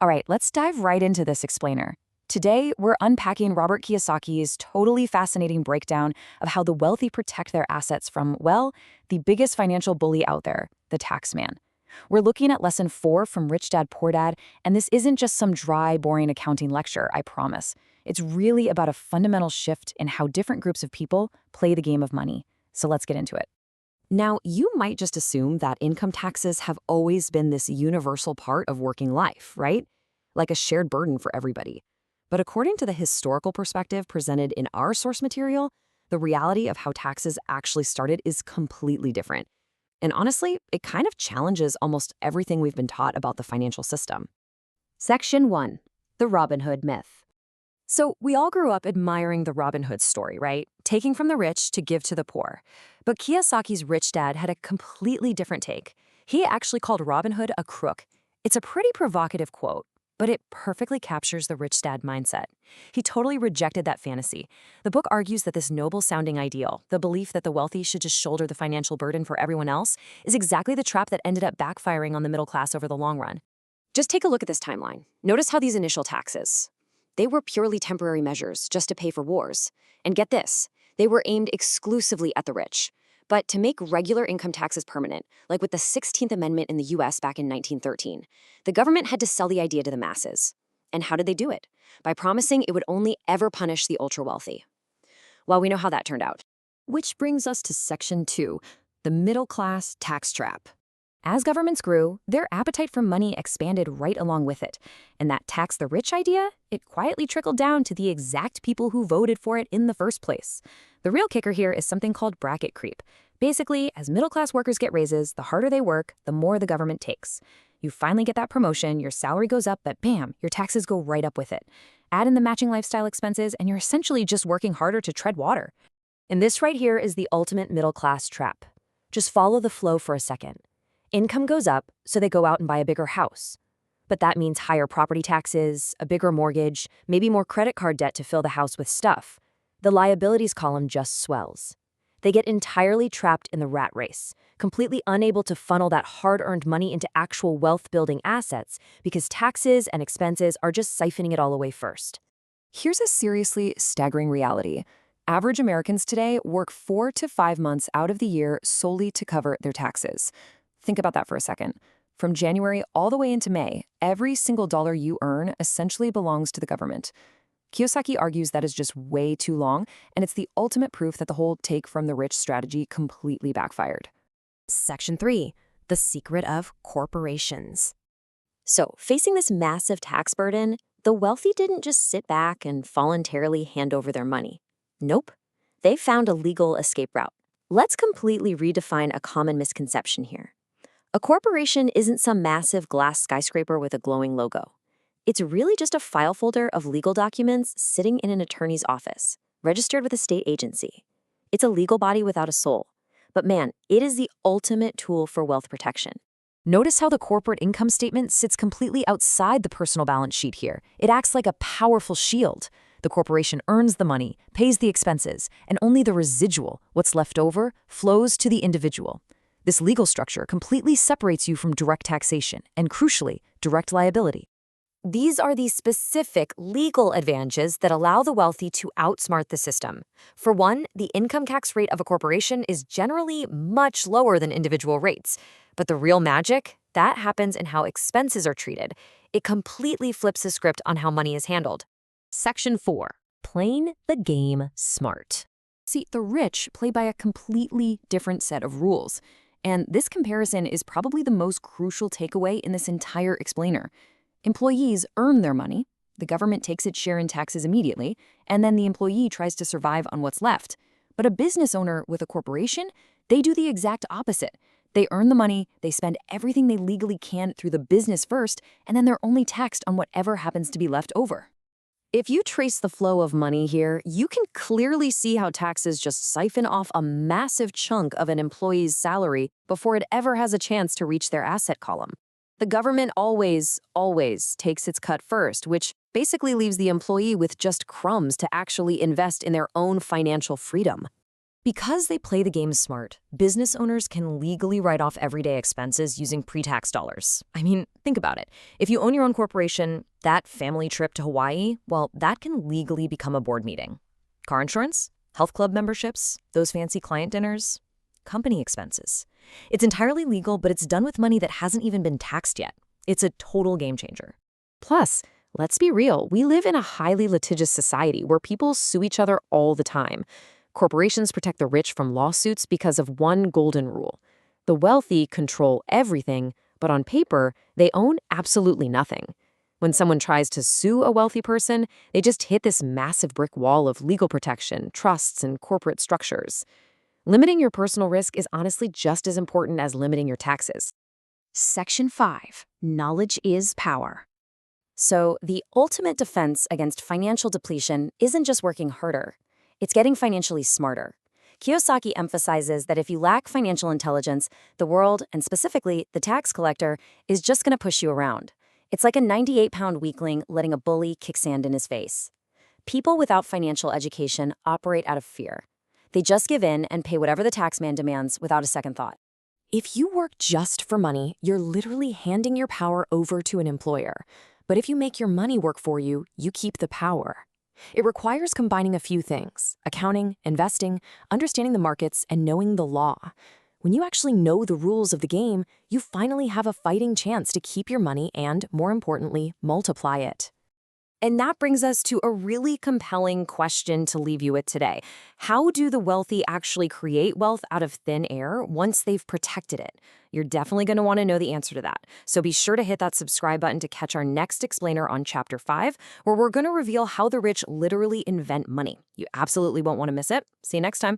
All right, let's dive right into this explainer. Today, we're unpacking Robert Kiyosaki's totally fascinating breakdown of how the wealthy protect their assets from, well, the biggest financial bully out there, the tax man. We're looking at lesson 4 from Rich Dad Poor Dad, and this isn't just some dry, boring accounting lecture, I promise. It's really about a fundamental shift in how different groups of people play the game of money. So let's get into it. Now, you might just assume that income taxes have always been this universal part of working life, right? Like a shared burden for everybody. But according to the historical perspective presented in our source material, the reality of how taxes actually started is completely different. And honestly, it kind of challenges almost everything we've been taught about the financial system. Section 1. The Robin Hood Myth. So we all grew up admiring the Robin Hood story, right? Taking from the rich to give to the poor. But Kiyosaki's rich dad had a completely different take. He actually called Robin Hood a crook. It's a pretty provocative quote, but it perfectly captures the rich dad mindset. He totally rejected that fantasy. The book argues that this noble-sounding ideal, the belief that the wealthy should just shoulder the financial burden for everyone else, is exactly the trap that ended up backfiring on the middle class over the long run. Just take a look at this timeline. Notice how these initial taxes, they were purely temporary measures just to pay for wars. And get this, they were aimed exclusively at the rich. But to make regular income taxes permanent, like with the 16th Amendment in the US back in 1913, the government had to sell the idea to the masses. And how did they do it? By promising it would only ever punish the ultra-wealthy. Well, we know how that turned out. Which brings us to Section 2, the middle-class tax trap. As governments grew, their appetite for money expanded right along with it. And that tax the rich idea, it quietly trickled down to the exact people who voted for it in the first place. The real kicker here is something called bracket creep. Basically, as middle-class workers get raises, the harder they work, the more the government takes. You finally get that promotion, your salary goes up, but bam, your taxes go right up with it. Add in the matching lifestyle expenses, and you're essentially just working harder to tread water. And this right here is the ultimate middle-class trap. Just follow the flow for a second. Income goes up, so they go out and buy a bigger house. But that means higher property taxes, a bigger mortgage, maybe more credit card debt to fill the house with stuff. The liabilities column just swells. They get entirely trapped in the rat race, completely unable to funnel that hard-earned money into actual wealth-building assets because taxes and expenses are just siphoning it all away first. Here's a seriously staggering reality. Average Americans today work 4 to 5 months out of the year solely to cover their taxes. Think about that for a second. From January all the way into May, every single dollar you earn essentially belongs to the government. Kiyosaki argues that is just way too long, and it's the ultimate proof that the whole take from the rich strategy completely backfired. Section 3. The secret of corporations. So, facing this massive tax burden, the wealthy didn't just sit back and voluntarily hand over their money. Nope. They found a legal escape route. Let's completely redefine a common misconception here. A corporation isn't some massive glass skyscraper with a glowing logo. It's really just a file folder of legal documents sitting in an attorney's office, registered with a state agency. It's a legal body without a soul. But man, it is the ultimate tool for wealth protection. Notice how the corporate income statement sits completely outside the personal balance sheet here. It acts like a powerful shield. The corporation earns the money, pays the expenses, and only the residual, what's left over, flows to the individual. This legal structure completely separates you from direct taxation and, crucially, direct liability. These are the specific legal advantages that allow the wealthy to outsmart the system. For one, the income tax rate of a corporation is generally much lower than individual rates. But the real magic, that happens in how expenses are treated. It completely flips the script on how money is handled. Section 4. Playing the game smart. See, the rich play by a completely different set of rules. And this comparison is probably the most crucial takeaway in this entire explainer. Employees earn their money, the government takes its share in taxes immediately, and then the employee tries to survive on what's left. But a business owner with a corporation, they do the exact opposite. They earn the money, they spend everything they legally can through the business first, and then they're only taxed on whatever happens to be left over. If you trace the flow of money here, you can clearly see how taxes just siphon off a massive chunk of an employee's salary before it ever has a chance to reach their asset column. The government always takes its cut first, which basically leaves the employee with just crumbs to actually invest in their own financial freedom. Because they play the game smart, business owners can legally write off everyday expenses using pre-tax dollars. I mean, think about it. If you own your own corporation, that family trip to Hawaii, well, that can legally become a board meeting. Car insurance, health club memberships, those fancy client dinners, company expenses. It's entirely legal, but it's done with money that hasn't even been taxed yet. It's a total game changer. Plus, let's be real, we live in a highly litigious society where people sue each other all the time. Corporations protect the rich from lawsuits because of one golden rule. The wealthy control everything, but on paper, they own absolutely nothing. When someone tries to sue a wealthy person, they just hit this massive brick wall of legal protection, trusts, and corporate structures. Limiting your personal risk is honestly just as important as limiting your taxes. Section 5. Knowledge is power. So, the ultimate defense against financial depletion isn't just working harder. It's getting financially smarter. Kiyosaki emphasizes that if you lack financial intelligence, the world, and specifically the tax collector, is just going to push you around. It's like a 98-pound weakling letting a bully kick sand in his face. People without financial education operate out of fear. They just give in and pay whatever the taxman demands without a second thought. If you work just for money, you're literally handing your power over to an employer. But if you make your money work for you, you keep the power. It requires combining a few things: accounting, investing, understanding the markets, and knowing the law. When you actually know the rules of the game, you finally have a fighting chance to keep your money and, more importantly, multiply it. And that brings us to a really compelling question to leave you with today. How do the wealthy actually create wealth out of thin air once they've protected it? You're definitely going to want to know the answer to that. So be sure to hit that subscribe button to catch our next explainer on Chapter 5, where we're going to reveal how the rich literally invent money. You absolutely won't want to miss it. See you next time.